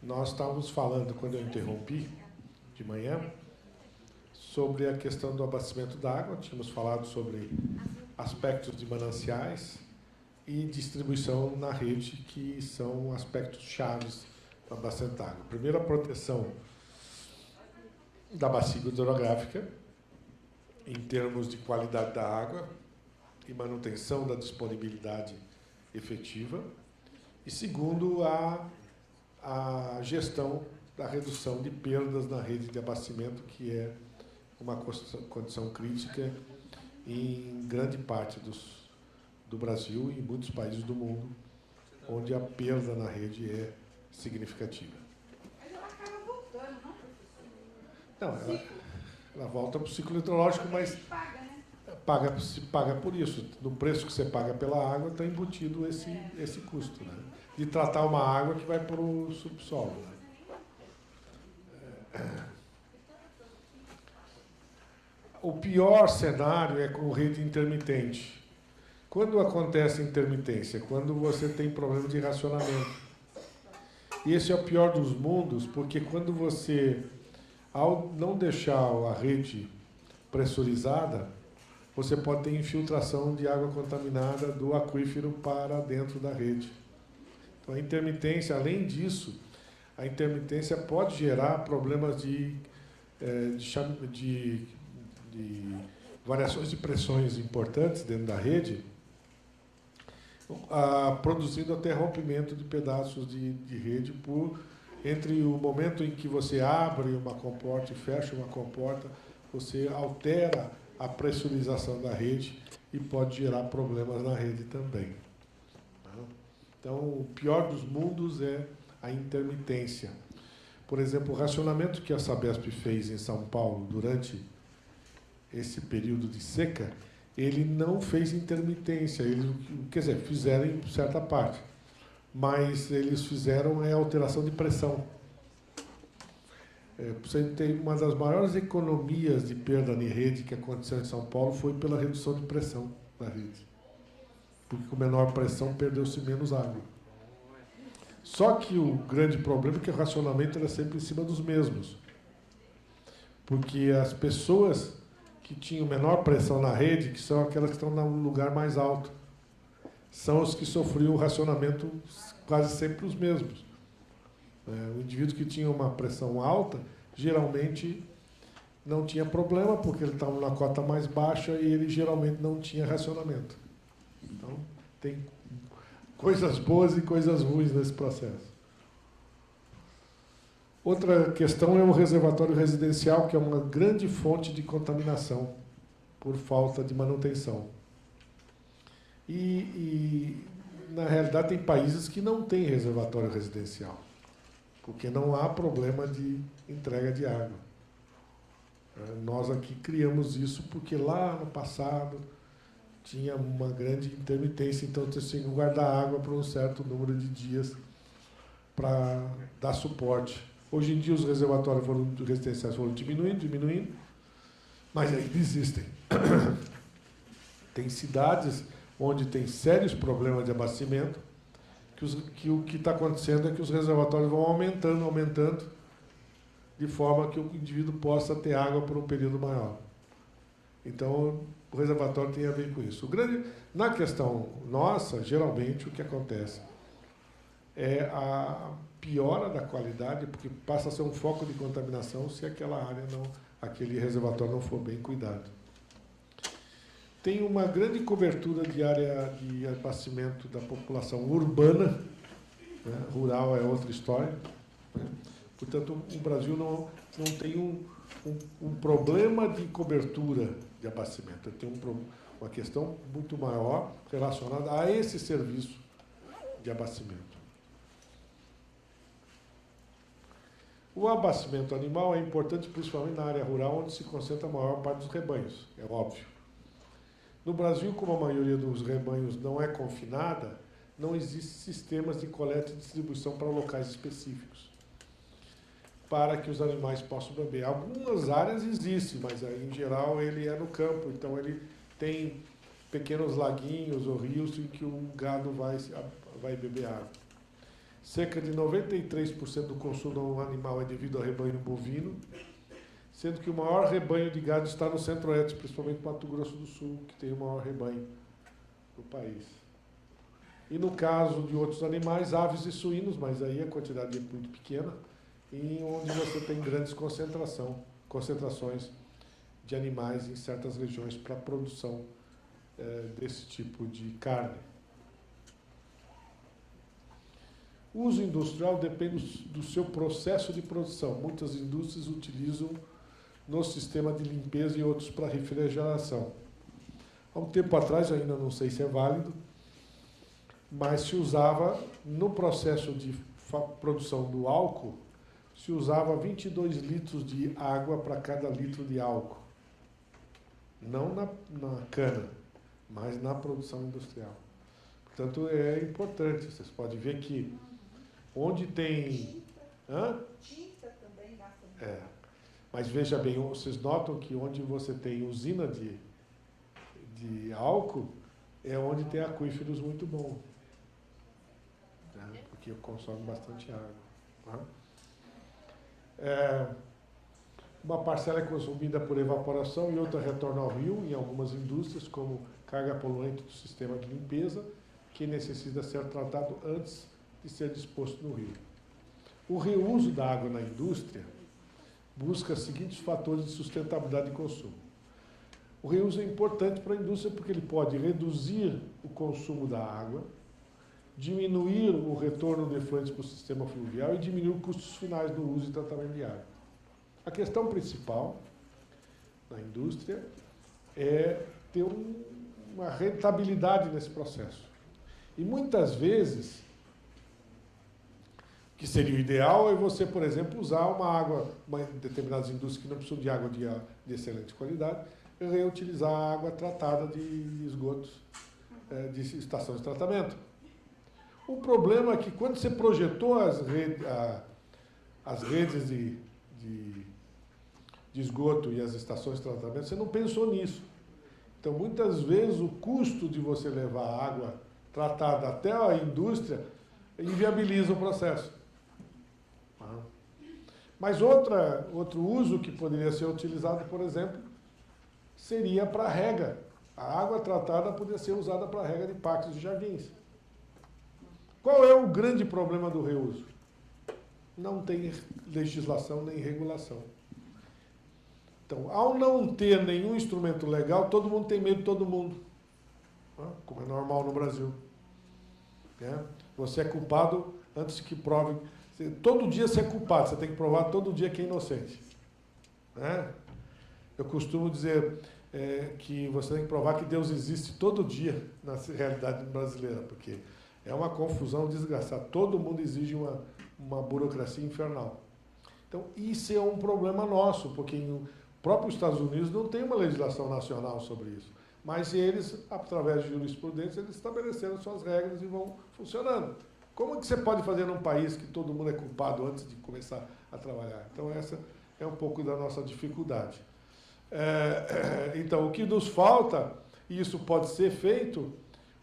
Nós estávamos falando, quando eu interrompi de manhã, sobre a questão do abastecimento da água. Tínhamos falado sobre aspectos de mananciais e distribuição na rede, que são aspectos chaves para o abastecimento da água. Primeiro, a proteção da bacia hidrográfica, em termos de qualidade da água e manutenção da disponibilidade efetiva. E segundo, a gestão da redução de perdas na rede de abastecimento, que é uma condição crítica em grande parte do Brasil e em muitos países do mundo, onde a perda na rede é significativa. Mas ela acaba voltando, não, Não, professor? ela volta para o ciclo hidrológico, mas se paga por isso. No preço que você paga pela água está embutido esse custo, né? De tratar uma água que vai para o subsolo, né? O pior cenário é com rede intermitente. Quando acontece intermitência? Quando você tem problema de racionamento. E esse é o pior dos mundos, porque quando você, ao não deixar a rede pressurizada, você pode ter infiltração de água contaminada do aquífero para dentro da rede. Então, a intermitência, além disso, a intermitência pode gerar problemas de variações de pressões importantes dentro da rede, produzindo até rompimento de pedaços de rede entre o momento em que você abre uma comporta e fecha uma comporta, você altera a pressurização da rede e pode gerar problemas na rede também. Então, o pior dos mundos é a intermitência. Por exemplo, o racionamento que a Sabesp fez em São Paulo durante esse período de seca, ele não fez intermitência. Quer dizer, fizeram em certa parte, mas eles fizeram alteração de pressão. Você tem uma das maiores economias de perda de rede que aconteceu em São Paulo foi pela redução de pressão da rede. Porque com menor pressão perdeu-se menos água. Só que o grande problema é que o racionamento era sempre em cima dos mesmos. Porque as pessoas que tinham menor pressão na rede, que são aquelas que estão no lugar mais alto, são os que sofriam o racionamento quase sempre os mesmos. O indivíduo que tinha uma pressão alta, geralmente não tinha problema, porque ele estava na cota mais baixa e ele geralmente não tinha racionamento. Então, tem coisas boas e coisas ruins nesse processo. Outra questão é o reservatório residencial, que é uma grande fonte de contaminação por falta de manutenção. E na realidade, tem países que não têm reservatório residencial, porque não há problema de entrega de água. Nós aqui criamos isso porque lá no passado tinha uma grande intermitência, então você tinha que guardar água por um certo número de dias para dar suporte. Hoje em dia os reservatórios residenciais foram diminuindo, mas ainda existem. Tem cidades onde tem sérios problemas de abastecimento, que o que está acontecendo é que os reservatórios vão aumentando, de forma que o indivíduo possa ter água por um período maior. Então, o reservatório tem a ver com isso. Na questão nossa, geralmente, o que acontece é a piora da qualidade, porque passa a ser um foco de contaminação se aquele reservatório não for bem cuidado. Tem uma grande cobertura de área de abastecimento da população urbana, né? Rural é outra história, né? Portanto, o Brasil não tem um problema de cobertura de abastecimento, tem uma questão muito maior relacionada a esse serviço de abastecimento. O abastecimento animal é importante principalmente na área rural, onde se concentra a maior parte dos rebanhos, é óbvio. No Brasil, como a maioria dos rebanhos não é confinada, não existem sistemas de coleta e distribuição para locais específicos, para que os animais possam beber. Algumas áreas existem, mas em geral ele é no campo, então ele tem pequenos laguinhos ou rios em que o gado vai beber água. cerca de 93% do consumo animal é devido ao rebanho bovino, sendo que o maior rebanho de gado está no Centro-Oeste, principalmente Mato Grosso do Sul, que tem o maior rebanho do país. E no caso de outros animais, aves e suínos, mas aí a quantidade é muito pequena, e onde você tem grandes concentrações de animais em certas regiões para a produção desse tipo de carne. O uso industrial depende do seu processo de produção. Muitas indústrias utilizam no sistema de limpeza e outros para refrigeração. Há um tempo atrás, eu ainda não sei se é válido, mas se usava, no processo de produção do álcool, se usava 22 litros de água para cada litro de álcool. Não na cana, mas na produção industrial. Portanto, é importante. Vocês podem ver que onde tem... Tinta também gasta muito. É. Mas veja bem, vocês notam que onde você tem usina de álcool é onde tem aquíferos muito bons. Né? Porque consome bastante água. Tá? Uma parcela é consumida por evaporação e outra retorna ao rio em algumas indústrias, como carga poluente do sistema de limpeza, que necessita ser tratado antes de ser disposto no rio. O reuso da água na indústria busca os seguintes fatores de sustentabilidade de consumo. O reuso é importante para a indústria porque ele pode reduzir o consumo da água, diminuir o retorno de efluentes para o sistema fluvial e diminuir os custos finais do uso e tratamento de água. A questão principal na indústria é ter uma rentabilidade nesse processo. E muitas vezes, o que seria o ideal é você, por exemplo, usar determinadas indústrias que não precisam de água de excelente qualidade, reutilizar a água tratada de esgotos, de estações de tratamento. O problema é que quando você projetou as redes de esgoto e as estações de tratamento, você não pensou nisso. Então, muitas vezes, o custo de você levar a água tratada até a indústria inviabiliza o processo. Mas outro uso que poderia ser utilizado, por exemplo, seria para rega. A água tratada poderia ser usada para rega de pátios e jardins. Qual é o grande problema do reuso? Não tem legislação nem regulação. Então, ao não ter nenhum instrumento legal, todo mundo tem medo de todo mundo, como é normal no Brasil. Você é culpado antes que prove. Todo dia você é culpado, você tem que provar todo dia que é inocente. Eu costumo dizer que você tem que provar que Deus existe todo dia na realidade brasileira, porque é uma confusão desgraçada. Todo mundo exige uma burocracia infernal. Então, isso é um problema nosso, porque os próprios Estados Unidos não tem uma legislação nacional sobre isso. Mas eles, através de jurisprudência, eles estabeleceram suas regras e vão funcionando. Como é que você pode fazer num país que todo mundo é culpado antes de começar a trabalhar? Então, essa é um pouco da nossa dificuldade. Então, o que nos falta, e isso pode ser feito,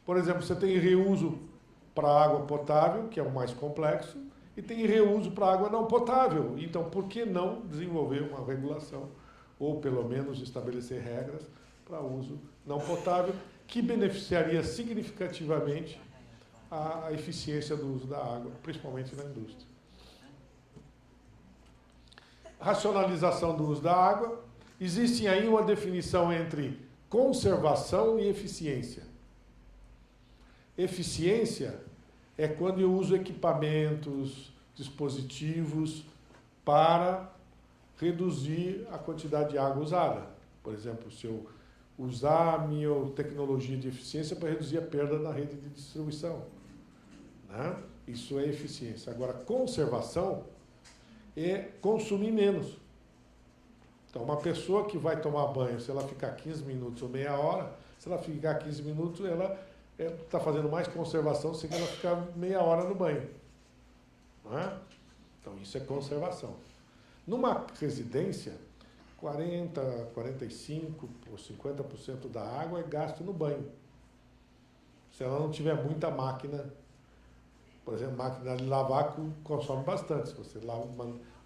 por exemplo, você tem reuso para água potável, que é o mais complexo, e tem reuso para água não potável. Então, por que não desenvolver uma regulação, ou pelo menos estabelecer regras para uso não potável, que beneficiaria significativamente a eficiência do uso da água, principalmente na indústria. Racionalização do uso da água. Existe aí uma definição entre conservação e eficiência. Eficiência é quando eu uso equipamentos, dispositivos para reduzir a quantidade de água usada. Por exemplo, se eu usar a minha tecnologia de eficiência para reduzir a perda na rede de distribuição. Isso é eficiência. Agora, conservação é consumir menos. Então, uma pessoa que vai tomar banho, se ela ficar 15 minutos ou meia hora, se ela ficar 15 minutos, ela está fazendo mais conservação se ela ficar meia hora no banho. Então, isso é conservação. Numa residência, 40%, 45% ou 50% da água é gasto no banho. Se ela não tiver muita máquina Por exemplo, máquina de lavar consome bastante. Se você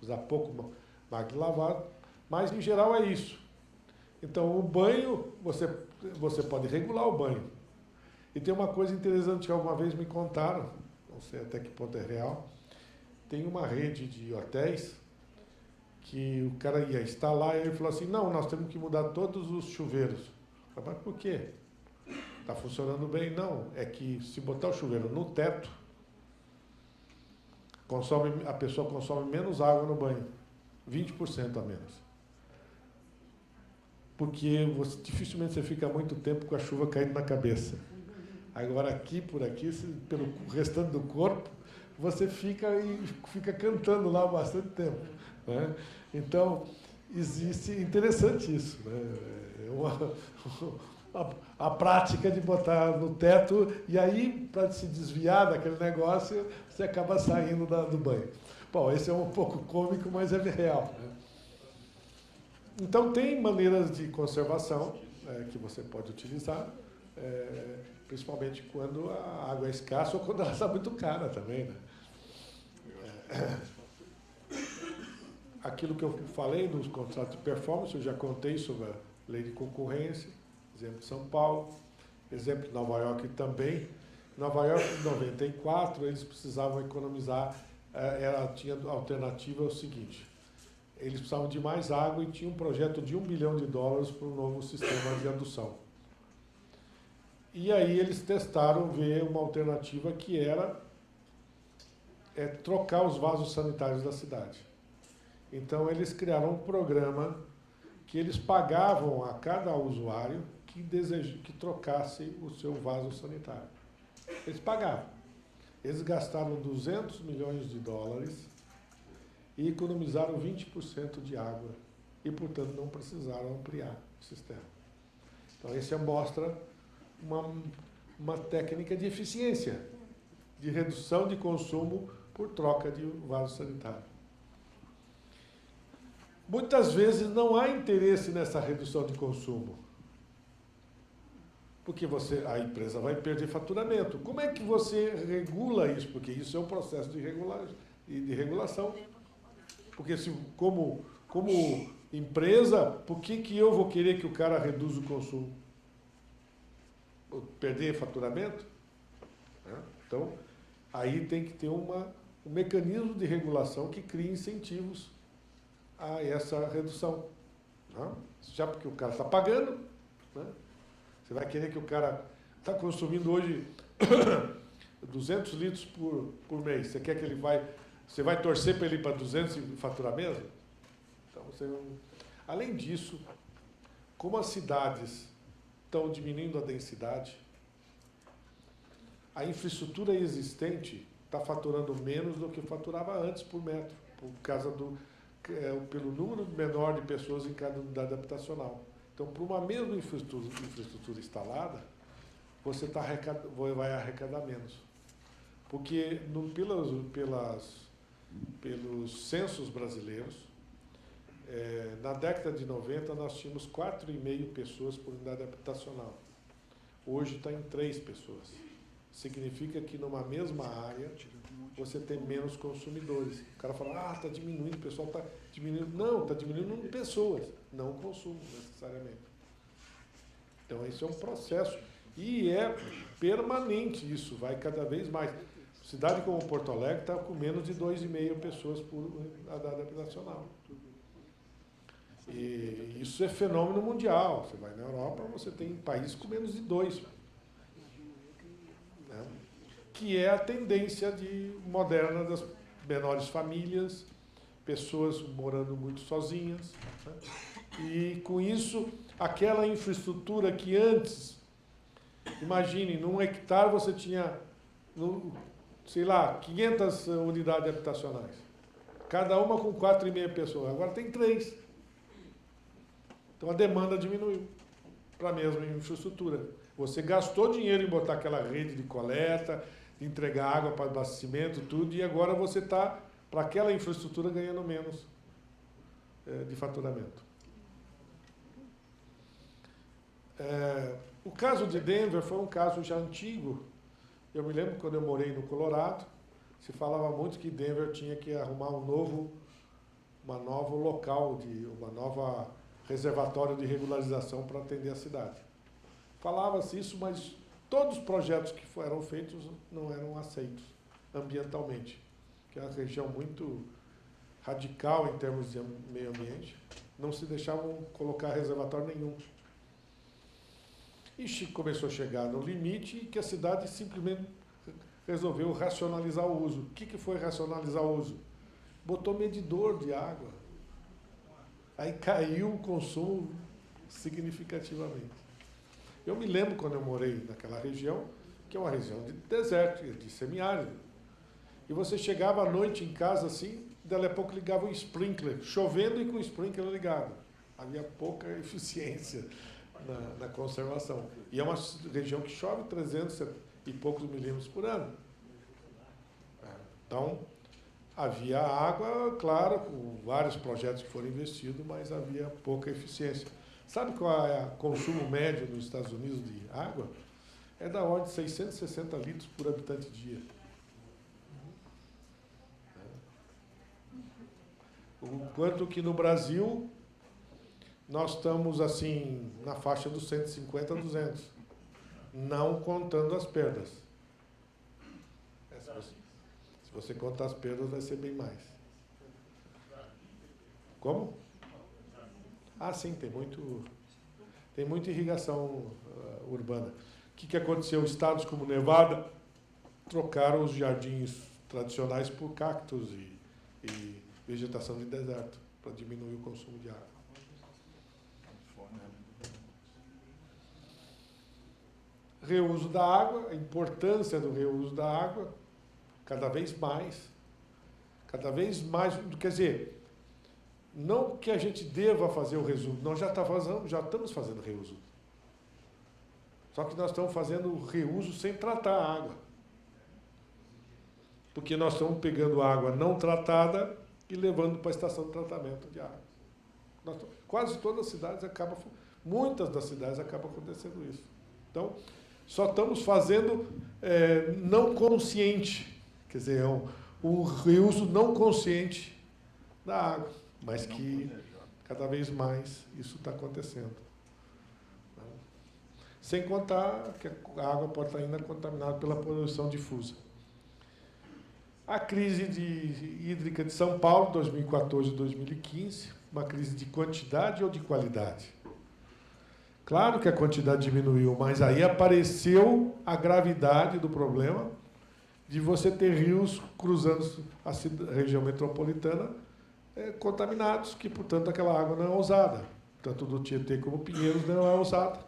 usar pouco máquina de lavar, mas em geral é isso. Então, o banho, você pode regular o banho. E tem uma coisa interessante que alguma vez me contaram, não sei até que ponto é real, tem uma rede de hotéis que o cara ia instalar e ele falou assim, não, nós temos que mudar todos os chuveiros. Mas por quê? Está funcionando bem? Não, é que se botar o chuveiro no teto, a pessoa consome menos água no banho, 20% a menos. Porque dificilmente você fica muito tempo com a chuva caindo na cabeça. Agora por aqui, pelo restante do corpo, você fica cantando lá bastante tempo. Né? Então, existe, interessante isso. Né? A prática de botar no teto, e aí, para se desviar daquele negócio, você acaba saindo do banho. Bom, esse é um pouco cômico, mas é real. Né? Então, tem maneiras de conservação que você pode utilizar, principalmente quando a água é escassa ou quando ela está muito cara também. Né? Aquilo que eu falei nos contratos de performance, eu já contei sobre a lei de concorrência, exemplo de São Paulo, exemplo de Nova York também. Nova York, em 94, eles precisavam economizar, tinha a alternativa, é o seguinte, eles precisavam de mais água e tinha um projeto de $1 bilhão para um novo sistema de adução. E aí eles testaram ver uma alternativa que era trocar os vasos sanitários da cidade. Então eles criaram um programa que eles pagavam a cada usuário que trocasse o seu vaso sanitário. Eles pagavam. Eles gastaram $200 milhões e economizaram 20% de água. E, portanto, não precisaram ampliar o sistema. Então, isso mostra uma técnica de eficiência, de redução de consumo por troca de vaso sanitário. Muitas vezes não há interesse nessa redução de consumo, porque a empresa vai perder faturamento. Como é que você regula isso? Porque isso é um processo de regulação. Porque como empresa, por que eu vou querer que o cara reduza o consumo? Perder faturamento? Então, aí tem que ter um mecanismo de regulação que crie incentivos a essa redução. Né? Já porque o cara está pagando, né? Você vai querer que o cara está consumindo hoje 200 litros por mês. Você quer que você vai torcer para ele ir para 200 e faturar mesmo? Então, além disso, como as cidades estão diminuindo a densidade, a infraestrutura existente está faturando menos do que faturava antes por metro, por causa pelo número menor de pessoas em cada unidade habitacional. Então, por uma mesma infraestrutura instalada, você vai arrecadar menos. Porque pelos censos brasileiros, na década de 90, nós tínhamos 4,5 pessoas por unidade habitacional. Hoje está em 3 pessoas. Significa que numa mesma área você tem menos consumidores. O cara fala, está diminuindo, o pessoal está diminuindo. Não, está diminuindo pessoas, não consumo necessariamente. Então, esse é um processo. E é permanente isso, vai cada vez mais. Cidade como Porto Alegre está com menos de 2,5 pessoas por unidade habitacional. E isso é fenômeno mundial. Você vai na Europa, você tem países com menos de 2. Né? Que é a tendência moderna das menores famílias, pessoas morando muito sozinhas. Né? E, com isso, aquela infraestrutura que antes, imagine, num hectare você tinha, sei lá, 500 unidades habitacionais. Cada uma com 4,5 pessoas. Agora tem 3. Então, a demanda diminuiu para a mesma infraestrutura. Você gastou dinheiro em botar aquela rede de coleta, de entregar água para abastecimento, tudo, e agora você está, para aquela infraestrutura, ganhando menos de faturamento. O caso de Denver foi um caso já antigo. Eu me lembro quando eu morei no Colorado, se falava muito que Denver tinha que arrumar uma nova local, uma nova reservatório de regularização para atender a cidade. Falava-se isso, mas todos os projetos que foram feitos não eram aceitos ambientalmente, que é uma região muito radical em termos de meio ambiente, não se deixavam colocar reservatório nenhum. E começou a chegar no limite que a cidade simplesmente resolveu racionalizar o uso. O que foi racionalizar o uso? Botou medidor de água. Aí caiu o consumo significativamente. Eu me lembro quando eu morei naquela região, que é uma região de deserto, de semiárido. E você chegava à noite em casa assim, daí a pouco ligava o sprinkler, chovendo e com o sprinkler ligado. Havia pouca eficiência na conservação. E é uma região que chove 300 e poucos milímetros por ano. Então, havia água, claro, com vários projetos que foram investidos, mas havia pouca eficiência. Sabe qual é o consumo médio nos Estados Unidos de água? É da ordem de 660 litros por habitante dia. Enquanto que no Brasil, nós estamos assim, na faixa dos 150 a 200, não contando as perdas. Se você contar as perdas, vai ser bem mais. Como? Ah, sim, tem muita irrigação urbana. O que aconteceu? Estados como Nevada trocaram os jardins tradicionais por cactos e vegetação de deserto, para diminuir o consumo de água. Reuso da água, a importância do reuso da água, cada vez mais, quer dizer, não que a gente deva fazer o reuso, nós já estamos fazendo reuso. Só que nós estamos fazendo reuso sem tratar a água. Porque nós estamos pegando água não tratada e levando para a estação de tratamento de água. Quase todas as cidades muitas das cidades acabam acontecendo isso. Então, só estamos fazendo não consciente, quer dizer, um reuso não consciente da água, mas que cada vez mais isso está acontecendo. Sem contar que a água pode estar ainda contaminada pela poluição difusa. A crise hídrica de São Paulo, 2014 e 2015, uma crise de quantidade ou de qualidade? Claro que a quantidade diminuiu, mas aí apareceu a gravidade do problema de você ter rios cruzando a região metropolitana contaminados, que, portanto, aquela água não é usada. Tanto do Tietê como Pinheiros não é usada,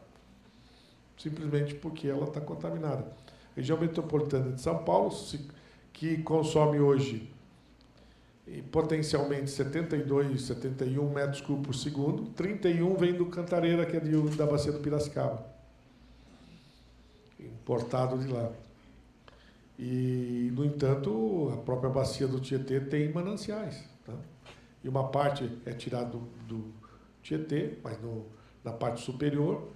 simplesmente porque ela está contaminada. A região metropolitana de São Paulo, que consome hoje potencialmente 72, 71 metros cúbicos por segundo, 31 vem do Cantareira, que é da bacia do Piracicaba, importado de lá. E, no entanto, a própria bacia do Tietê tem mananciais. Tá? E uma parte é tirada do Tietê, mas na parte superior,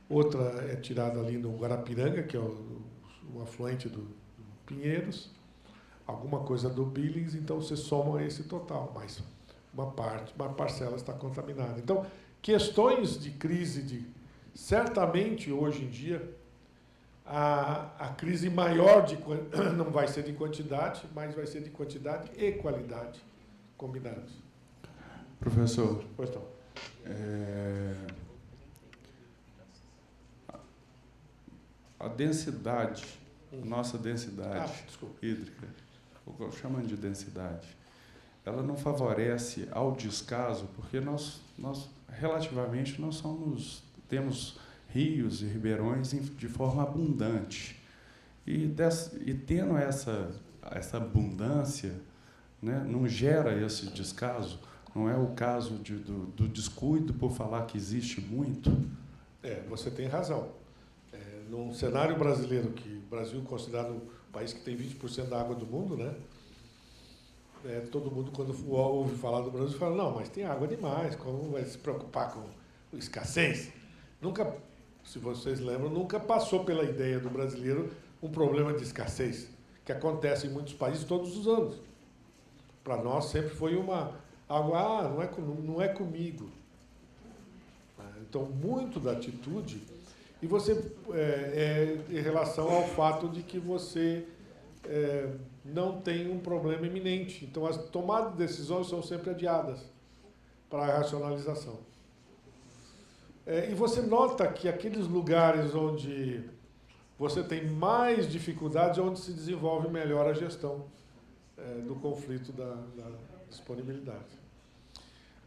outra é tirada ali no Guarapiranga, que é o afluente do Pinheiros, alguma coisa do Billings, então você soma esse total, mas uma parcela está contaminada. Então, questões de crise, certamente hoje em dia, a crise maior não vai ser de quantidade, mas vai ser de quantidade e qualidade combinados. Professor, Pois não. A densidade, nossa densidade hídrica, chamando de densidade, ela não favorece ao descaso, porque nós relativamente, temos rios e ribeirões de forma abundante. E tendo essa abundância, né, não gera esse descaso? Não é o caso do descuido por falar que existe muito? Você tem razão. Num cenário brasileiro, que o Brasil é considerado o país que tem 20% da água do mundo, né? Todo mundo, quando ouve falar do Brasil, fala, não, mas tem água demais, como vai se preocupar com escassez? Nunca, se vocês lembram, nunca passou pela ideia do brasileiro um problema de escassez. que acontece em muitos países todos os anos. Para nós sempre foi algo, não é comigo. Então, muito da atitude, e você em relação ao fato de que você não tem um problema iminente. Então, as tomadas de decisões são sempre adiadas para a racionalização. E você nota que aqueles lugares onde você tem mais dificuldades é onde se desenvolve melhor a gestão do conflito da disponibilidade.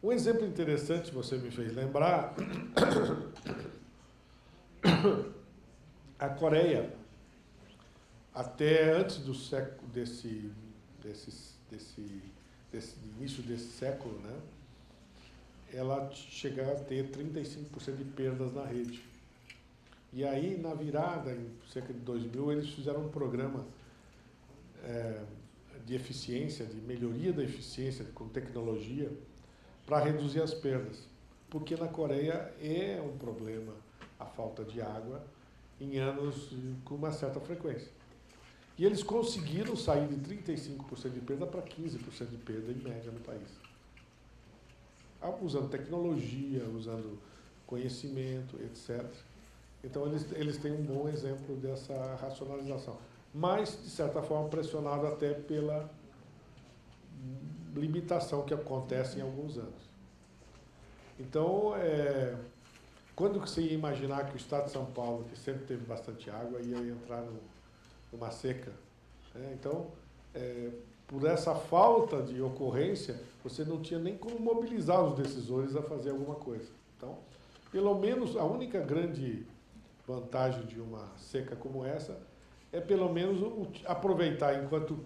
Um exemplo interessante, você me fez lembrar, a Coreia, até antes do século, desse início desse século, né, ela chega a ter 35% de perdas na rede. E aí, na virada, em cerca de 2000, eles fizeram um programa de eficiência, de melhoria da eficiência com tecnologia, para reduzir as perdas. Porque na Coreia é um problema a falta de água em anos com uma certa frequência. E eles conseguiram sair de 35% de perda para 15% de perda em média no país. Usando tecnologia, usando conhecimento, etc. Então, eles têm um bom exemplo dessa racionalização. Mas, de certa forma, pressionado até pela limitação que acontece em alguns anos. Então, quando você ia imaginar que o estado de São Paulo, que sempre teve bastante água, ia entrar numa seca, né? Então, por essa falta de ocorrência, você não tinha nem como mobilizar os decisores a fazer alguma coisa. Então, pelo menos, a única grande vantagem de uma seca como essa é, pelo menos, aproveitar, enquanto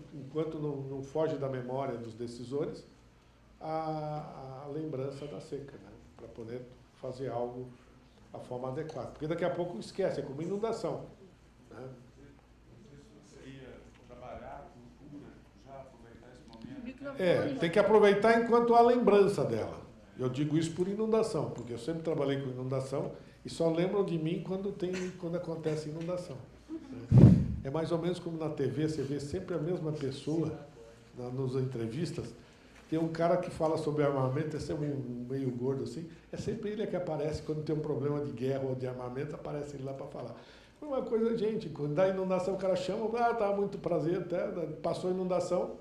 não foge da memória dos decisores, a lembrança da seca, né? Para poder fazer algo da forma adequada. Porque daqui a pouco esquece, é como inundação, né? Tem que aproveitar enquanto há lembrança dela. Eu digo isso por inundação, porque eu sempre trabalhei com inundação e só lembram de mim quando acontece inundação. É mais ou menos como na TV, você vê sempre a mesma pessoa nas entrevistas. Tem um cara que fala sobre armamento, esse é meio gordo assim, é sempre ele que aparece quando tem um problema de guerra ou de armamento, aparece ele lá para falar. Foi uma coisa, gente, quando dá inundação o cara chama, tá, muito prazer, até, passou a inundação,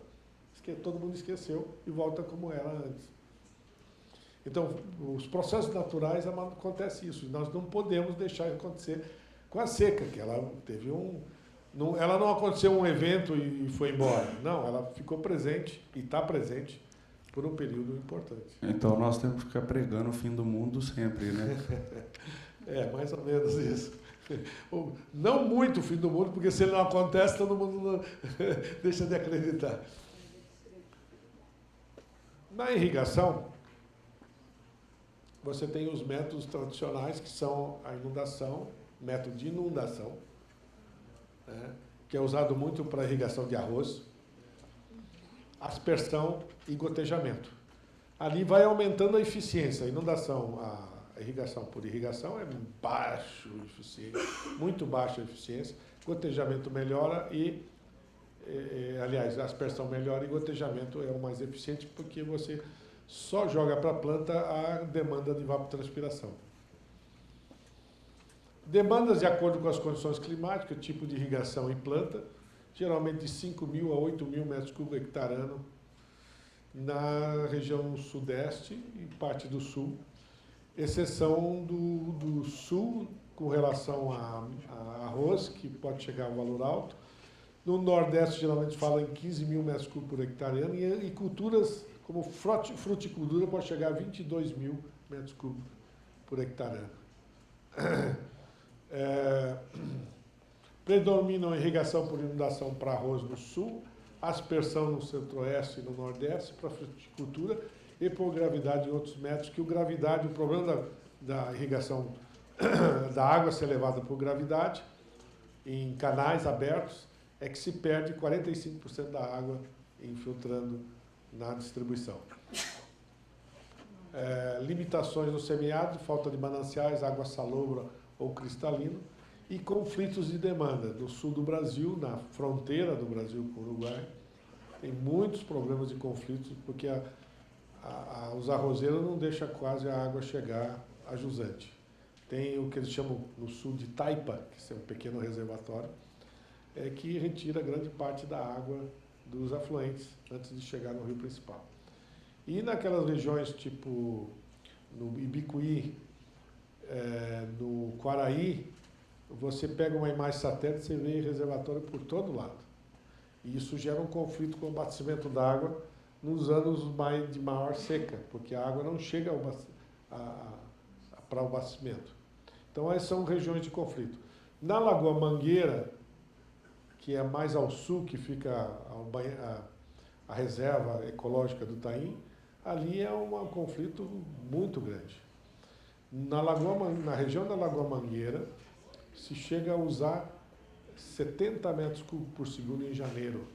todo mundo esqueceu e volta como era antes. Então, os processos naturais acontece isso, e nós não podemos deixar acontecer com a seca, que ela teve ela não aconteceu um evento e foi embora. Não, ela ficou presente e está presente por um período importante. Então nós temos que ficar pregando o fim do mundo sempre, né? Mais ou menos isso. Não muito o fim do mundo, porque se ele não acontece, todo mundo deixa de acreditar. Na irrigação, você tem os métodos tradicionais, que são a inundação, método de inundação, né, que é usado muito para irrigação de arroz, aspersão e gotejamento. Ali vai aumentando a eficiência. A inundação, a irrigação por irrigação é baixo eficiência, muito baixa a eficiência. Gotejamento melhora aliás, a aspersão melhora e gotejamento é o mais eficiente porque você só joga para a planta a demanda de evapotranspiração. Demandas de acordo com as condições climáticas, tipo de irrigação e planta, geralmente de 5.000 a 8.000 metros cúbicos hectare ano na região sudeste e parte do sul, exceção do sul com relação a arroz, que pode chegar a um valor alto. No nordeste, geralmente fala em 15.000 metros cúbicos por hectare ano e culturas como fruticultura pode chegar a 22.000 metros cúbicos por hectare ano. Predominam a irrigação por inundação para arroz no sul, aspersão no centro-oeste e no nordeste para fruticultura e por gravidade em outros métodos, que o problema da irrigação da água ser levada por gravidade em canais abertos é que se perde 45% da água infiltrando na distribuição. Limitações no semiárido, falta de mananciais, água salobra ou cristalina, e conflitos de demanda. No sul do Brasil, na fronteira do Brasil com o Uruguai, tem muitos problemas de conflitos, porque os arrozeiros não deixam quase a água chegar a jusante. Tem o que eles chamam no sul de taipa, que é um pequeno reservatório, que retira grande parte da água dos afluentes antes de chegar no rio principal. E naquelas regiões tipo no Ibicuí, no Quaraí, você pega uma imagem satélite, você vê reservatório por todo lado. E isso gera um conflito com o abastecimento d'água nos anos de maior seca, porque a água não chega para o abastecimento. Então, essas são regiões de conflito. Na Lagoa Mangueira, que é mais ao sul, que fica a reserva ecológica do Taim, ali é um conflito muito grande. Na região da Lagoa Mangueira, se chega a usar 70 metros cúbicos por segundo em janeiro,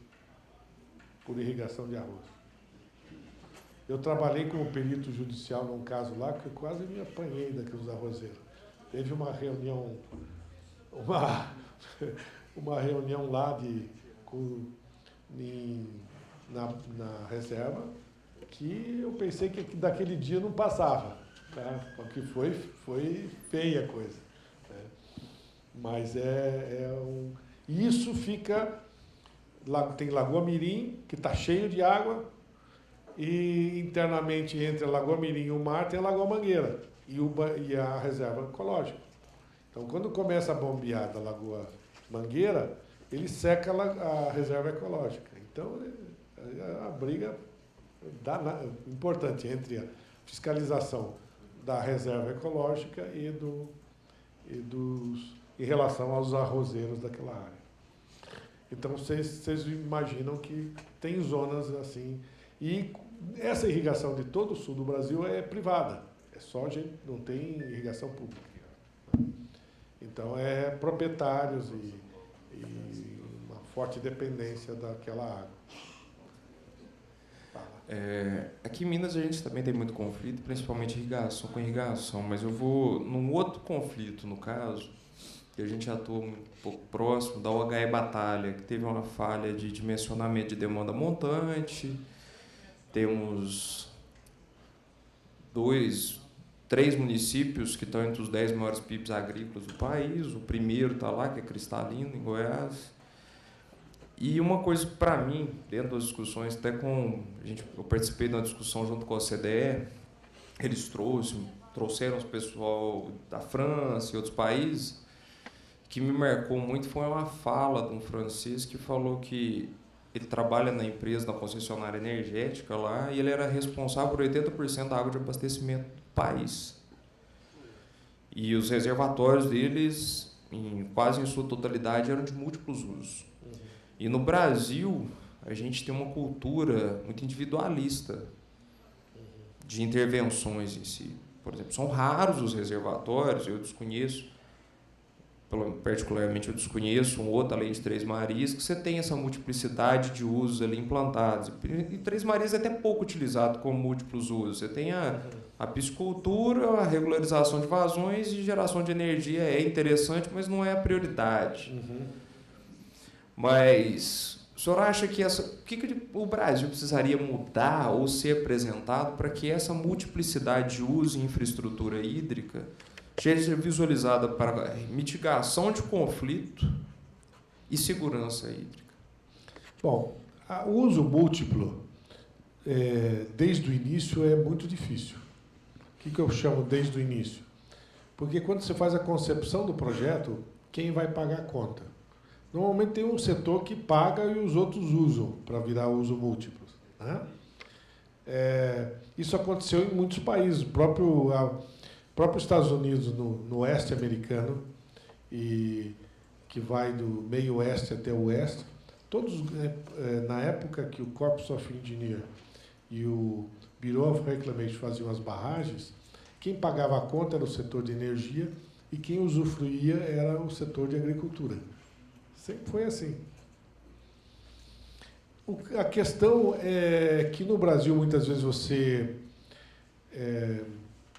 por irrigação de arroz. Eu trabalhei como perito judicial num caso lá, que eu quase me apanhei daqueles arrozeiros. Teve uma reunião, uma reunião lá na reserva, que eu pensei que daquele dia não passava, tá? Porque foi feia a coisa, né? Mas isso fica... Tem Lagoa Mirim, que está cheio de água, e internamente entre a Lagoa Mirim e o mar tem a Lagoa Mangueira e a reserva ecológica. Então, quando começa a bombear da Lagoa Mangueira, ele seca a reserva ecológica. Então, a briga importante entre a fiscalização da reserva ecológica em relação aos arrozeiros daquela área. Então, vocês imaginam que tem zonas assim. E essa irrigação de todo o sul do Brasil é privada. Não tem irrigação pública. Então, é proprietários e uma forte dependência daquela água. Aqui em Minas a gente também tem muito conflito, principalmente com irrigação, mas eu vou num outro conflito, no caso, que a gente atua um pouco próximo, da UHE Batalha, que teve uma falha de dimensionamento de demanda montante. Temos 3 municípios que estão entre os 10 maiores PIBs agrícolas do país. O primeiro está lá, que é Cristalino, em Goiás. E uma coisa para mim, dentro das discussões, eu participei de uma discussão junto com a OCDE, eles trouxeram os pessoal da França e outros países, que me marcou muito foi uma fala de um francês que falou que ele trabalha na empresa, na concessionária energética lá, e ele era responsável por 80% da água de abastecimento do país. E os reservatórios deles, quase em sua totalidade, eram de múltiplos usos. E no Brasil, a gente tem uma cultura muito individualista de intervenções em si. Por exemplo, são raros os reservatórios, eu desconheço, particularmente eu desconheço um outro, além de Três Marias, que você tem essa multiplicidade de usos ali implantados. E Três Marias é até pouco utilizado como múltiplos usos. Você tem a piscicultura, a regularização de vazões e geração de energia é interessante, mas não é a prioridade. Mas o senhor acha que o que o Brasil precisaria mudar ou ser apresentado para que essa multiplicidade de uso em infraestrutura hídrica seja visualizada para mitigação de conflito e segurança hídrica? Bom, o uso múltiplo, desde o início, é muito difícil. O que eu chamo desde o início? Porque quando você faz a concepção do projeto, quem vai pagar a conta? Normalmente tem um setor que paga e os outros usam para virar uso múltiplo, né? Isso aconteceu em muitos países. O próprio Estados Unidos, no oeste americano, e que vai do meio oeste até o oeste, todos, na época que o Corps of Engineers e o Bureau of Reclamation faziam as barragens, quem pagava a conta era o setor de energia e quem usufruía era o setor de agricultura. Sempre foi assim. A questão é que no Brasil, muitas vezes, você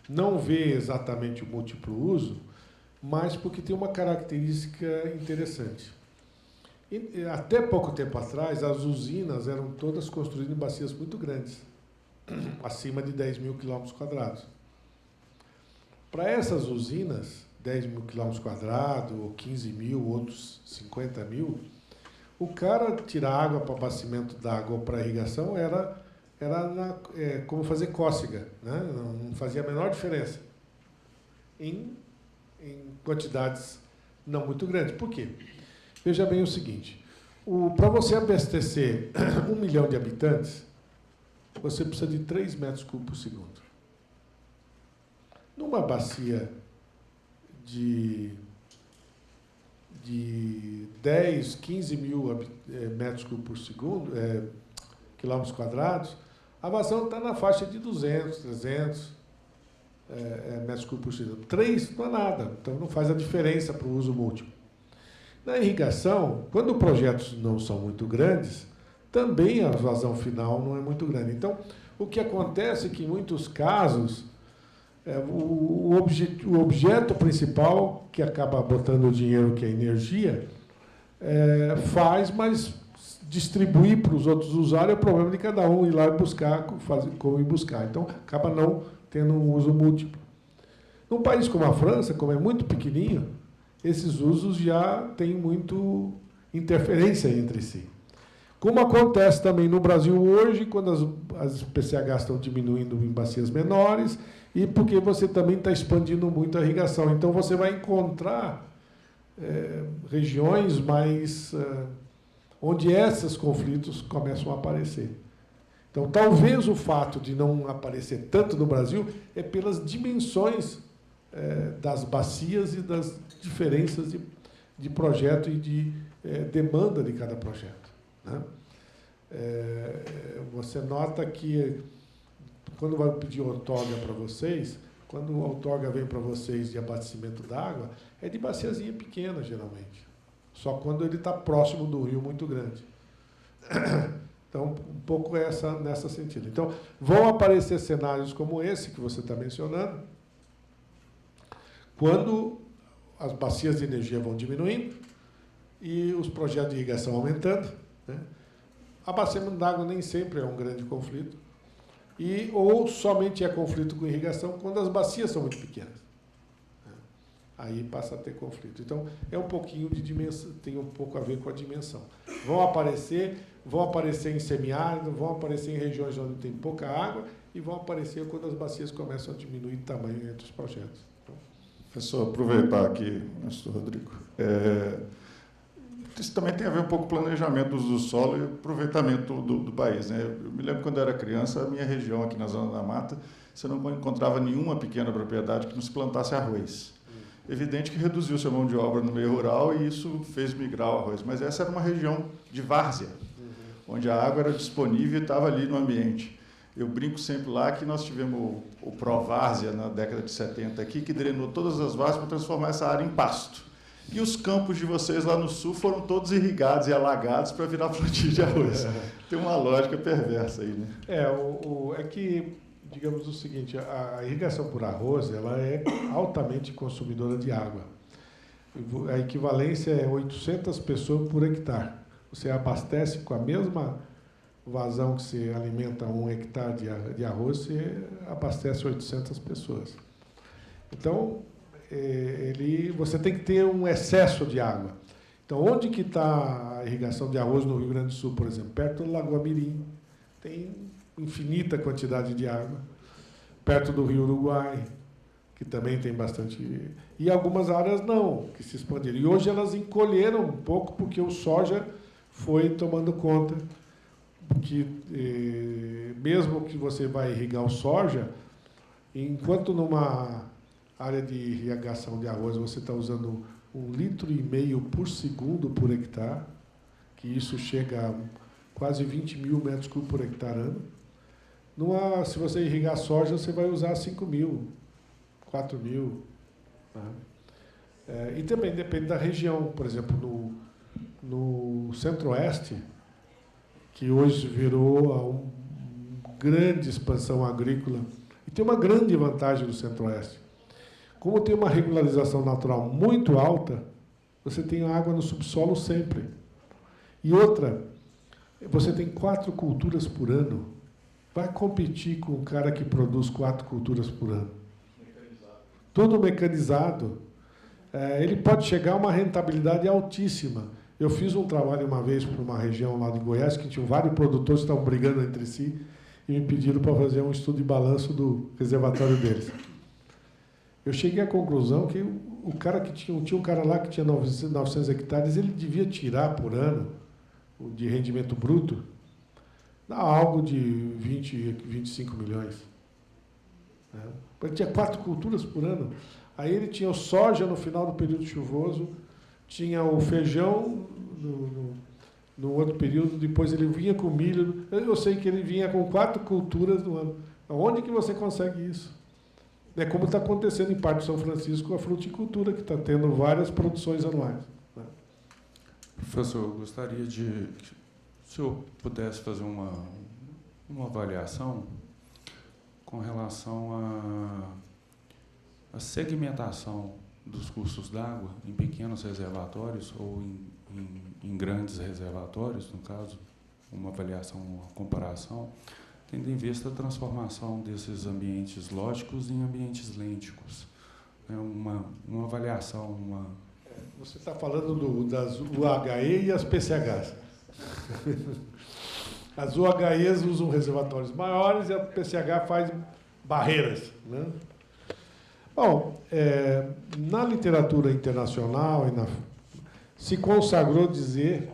não vê exatamente o múltiplo uso, mas porque tem uma característica interessante. E, até pouco tempo atrás, as usinas eram todas construídas em bacias muito grandes, acima de 10 mil quilômetros quadrados. Para essas usinas, 10 mil quilômetros quadrados, ou 15 mil, outros 50 mil, o cara tirar água para abastecimento d'água ou para irrigação era como fazer cócega, né? Não fazia a menor diferença em quantidades não muito grandes. Por quê? Veja bem o seguinte, para você abastecer 1 milhão de habitantes, você precisa de 3 metros cúbicos por segundo. Numa bacia de 10, 15 mil metros cúbicos por segundo, quilômetros quadrados, a vazão está na faixa de 200, 300 metros cúbicos por segundo. 3 não é nada, então não faz a diferença para o uso múltiplo. Na irrigação, quando projetos não são muito grandes, também a vazão final não é muito grande. Então, o que acontece é que, em muitos casos, o objeto principal, que acaba botando o dinheiro, que é a energia, faz, mas distribuir para os outros usuários é o problema de cada um ir lá e buscar, como ir buscar. Então, acaba não tendo um uso múltiplo. Num país como a França, como é muito pequenininho, esses usos já têm muito interferência entre si. Como acontece também no Brasil hoje, quando as PCHs estão diminuindo em bacias menores, e porque você também está expandindo muito a irrigação. Então, você vai encontrar regiões mais onde esses conflitos começam a aparecer. Então, talvez o fato de não aparecer tanto no Brasil é pelas dimensões das bacias e das diferenças de projeto e de demanda de cada projeto, né? Você nota que, quando vai pedir outorga para vocês, quando a outorga vem para vocês de abastecimento d'água, é de baciazinha pequena, geralmente. Só quando ele está próximo do rio muito grande. Então, um pouco nessa sentido. Então, vão aparecer cenários como esse que você está mencionando, quando as bacias de energia vão diminuindo e os projetos de irrigação aumentando, né? Abastecimento d'água nem sempre é um grande conflito, ou somente é conflito com irrigação quando as bacias são muito pequenas. Aí passa a ter conflito. Então, é um pouquinho de dimensão, tem um pouco a ver com a dimensão. Vão aparecer em semiárido, vão aparecer em regiões onde tem pouca água e vão aparecer quando as bacias começam a diminuir de tamanho entre os projetos. Professor, aproveitar aqui, Mr. Rodrigo. Isso também tem a ver um pouco com o planejamento do uso do solo e aproveitamento do país, né? Eu me lembro quando eu era criança, a minha região aqui na Zona da Mata, você não encontrava nenhuma pequena propriedade que não se plantasse arroz. Evidente que reduziu sua mão de obra no meio rural e isso fez migrar o arroz. Mas essa era uma região de várzea, onde a água era disponível e estava ali no ambiente. Eu brinco sempre lá que nós tivemos o Provárzea na década de 70 aqui, que drenou todas as várzeas para transformar essa área em pasto. E os campos de vocês lá no sul foram todos irrigados e alagados para virar plantio de arroz. Tem uma lógica perversa aí, né? É que, digamos o seguinte, a irrigação por arroz ela é altamente consumidora de água. A equivalência é 800 pessoas por hectare. Você abastece com a mesma vazão que você alimenta 1 hectare de arroz, você abastece 800 pessoas. Então, você tem que ter um excesso de água. Então, onde que está a irrigação de arroz no Rio Grande do Sul, por exemplo? Perto do Lagoa Mirim. Tem infinita quantidade de água. Perto do Rio Uruguai, que também tem bastante... E algumas áreas não, que se expandiram. E hoje elas encolheram um pouco, porque o soja foi tomando conta. Porque, mesmo que você vai irrigar o soja, enquanto numa área de irrigação de arroz você está usando 1,5 litro por segundo por hectare, que isso chega a quase 20 mil metros cúbicos por hectare ano. Se você irrigar soja, você vai usar 5 mil, 4 mil. Né? E também depende da região. Por exemplo, no Centro-Oeste, que hoje virou uma grande expansão agrícola, e tem uma grande vantagem do Centro-Oeste. Como tem uma regularização natural muito alta, você tem água no subsolo sempre. E outra, você tem 4 culturas por ano. Vai competir com o cara que produz 4 culturas por ano. Tudo mecanizado. Ele pode chegar a uma rentabilidade altíssima. Eu fiz um trabalho uma vez para uma região lá de Goiás, que tinha vários produtores que estavam brigando entre si, e me pediram para fazer um estudo de balanço do reservatório deles. Eu cheguei à conclusão que o cara que tinha um cara lá que tinha 900 hectares, ele devia tirar por ano, de rendimento bruto, algo de 20, 25 milhões. Ele tinha 4 culturas por ano. Aí ele tinha o soja no final do período chuvoso, tinha o feijão no outro período, depois ele vinha com milho. Eu sei que ele vinha com 4 culturas no ano. Onde que você consegue isso? É como está acontecendo em parte de São Francisco com a fruticultura, que está tendo várias produções anuais. Professor, eu gostaria de que o senhor pudesse fazer uma avaliação com relação à segmentação dos cursos d'água em pequenos reservatórios ou em grandes reservatórios, no caso, uma avaliação, uma comparação, tendo em vista a transformação desses ambientes lógicos em ambientes lênticos. Uma avaliação, Você está falando das UHE e as PCHs. As UHEs usam reservatórios maiores e a PCH faz barreiras. Né? Bom, na literatura internacional se consagrou dizer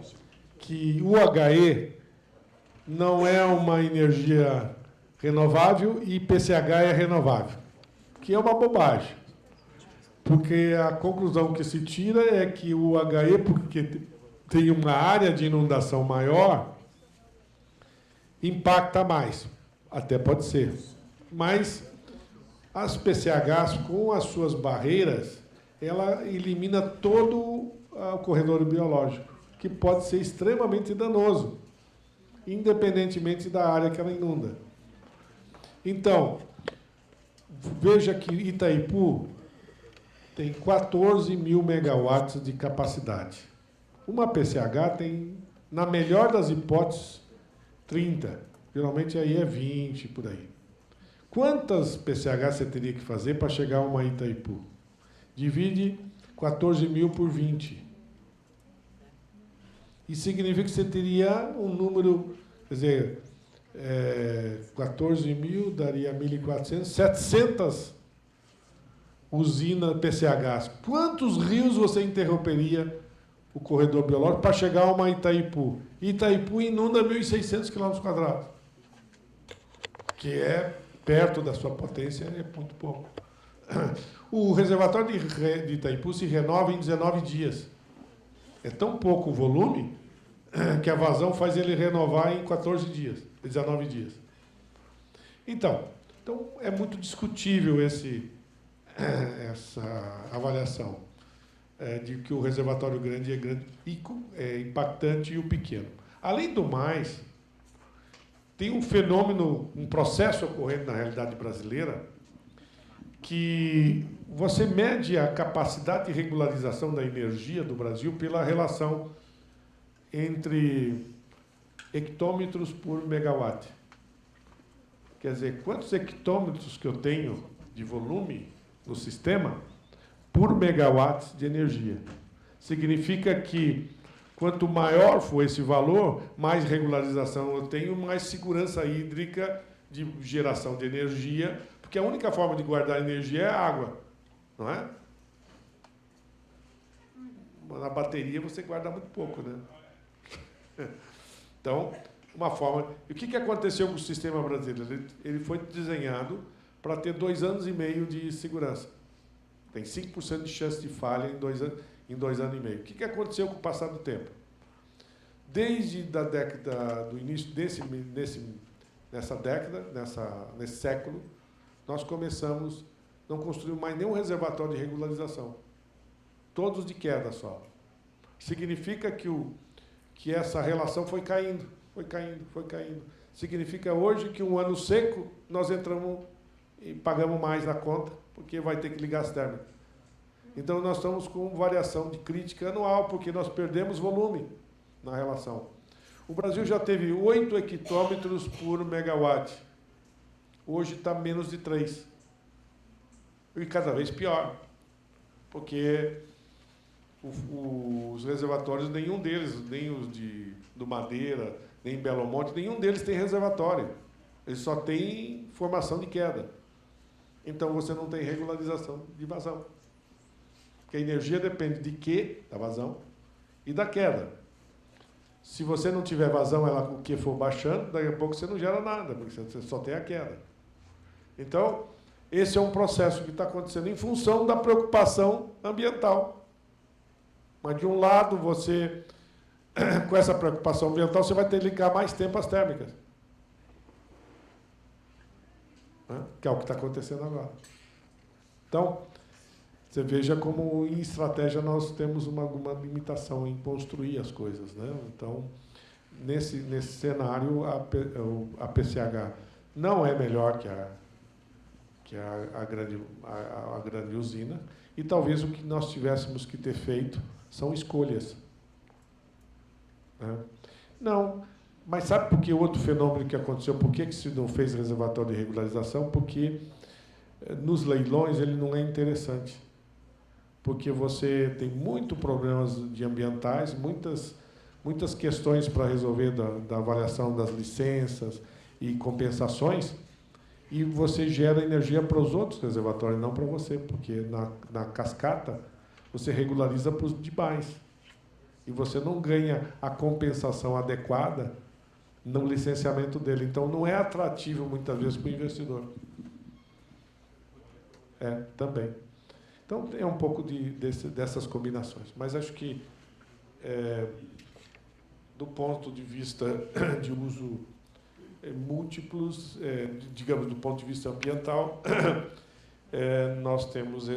que o UHE não é uma energia renovável e PCH é renovável, que é uma bobagem. Porque a conclusão que se tira é que o UHE, porque tem uma área de inundação maior, impacta mais. Até pode ser. Mas as PCHs, com as suas barreiras, ela elimina todo o corredor biológico, que pode ser extremamente danoso, independentemente da área que ela inunda. Então, veja que Itaipu tem 14 mil megawatts de capacidade. Uma PCH tem, na melhor das hipóteses, 30. Geralmente aí é 20, por aí. Quantas PCH você teria que fazer para chegar a uma Itaipu? Divide 14 mil por 20. Isso significa que você teria um número, quer dizer, 14 mil daria 1.400, 700 usinas PCHs. Quantos rios você interromperia o corredor biológico para chegar a uma Itaipu? Itaipu inunda 1.600 km², que é perto da sua potência, é muito pouco. O reservatório de Itaipu se renova em 19 dias. É tão pouco o volume que a vazão faz ele renovar em 14 dias, 19 dias. Então é muito discutível essa avaliação de que o reservatório grande é impactante e o pequeno. Além do mais, tem um fenômeno, um processo ocorrendo na realidade brasileira, que você mede a capacidade de regularização da energia do Brasil pela relação entre hectômetros por megawatt. Quer dizer, quantos hectômetros que eu tenho de volume no sistema por megawatt de energia. Significa que, quanto maior for esse valor, mais regularização eu tenho, mais segurança hídrica de geração de energia, porque a única forma de guardar energia é a água, não é? Na bateria você guarda muito pouco, né? Então, uma forma... E o que aconteceu com o sistema brasileiro? Ele foi desenhado para ter 2 anos e meio de segurança. Tem 5% de chance de falha em 2 anos e meio. O que aconteceu com o passar do tempo? Desde a década do início nessa década, nesse século, nós não construímos mais nenhum reservatório de regularização. Todos de queda só. Significa que essa relação foi caindo. Significa hoje que um ano seco, nós entramos e pagamos mais na conta, porque vai ter que ligar as térmicas. Então, nós estamos com variação de crítica anual, porque nós perdemos volume na relação. O Brasil já teve 8 hectômetros por megawatt. Hoje está menos de 3. E cada vez pior, porque os reservatórios, nenhum deles, nem os do Madeira, nem Belo Monte, nenhum deles tem reservatório. Eles só têm formação de queda. Então, você não tem regularização de vazão. Porque a energia depende de quê? Da vazão e da queda. Se você não tiver vazão, ela, o que for baixando, daqui a pouco você não gera nada, porque você só tem a queda. Então, esse é um processo que está acontecendo em função da preocupação ambiental. Mas, de um lado, você, com essa preocupação ambiental, você vai ter que ligar mais tempo às térmicas. Que é o que está acontecendo agora. Então, você veja como, em estratégia, nós temos alguma limitação em construir as coisas, né? Então, nesse cenário, a PCH não é melhor que a grande usina, e talvez o que nós tivéssemos que ter feito são escolhas. Né? Não, mas sabe por que outro fenômeno que aconteceu? Por que se não fez reservatório de regularização? Porque nos leilões ele não é interessante. Porque você tem muitos problemas de ambientais, muitas questões para resolver da avaliação das licenças e compensações, e você gera energia para os outros reservatórios, não para você, porque na cascata você regulariza para os demais. E você não ganha a compensação adequada no licenciamento dele. Então, não é atrativo, muitas vezes, para o investidor. Também. Então, é um pouco dessas combinações. Mas acho que, do ponto de vista de uso múltiplos, digamos, do ponto de vista ambiental, nós temos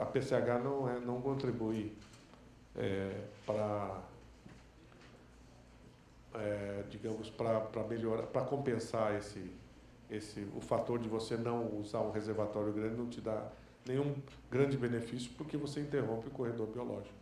a PCH não contribui para, digamos, para melhorar, para compensar o fator de você não usar um reservatório grande, não te dá nenhum grande benefício, porque você interrompe o corredor biológico.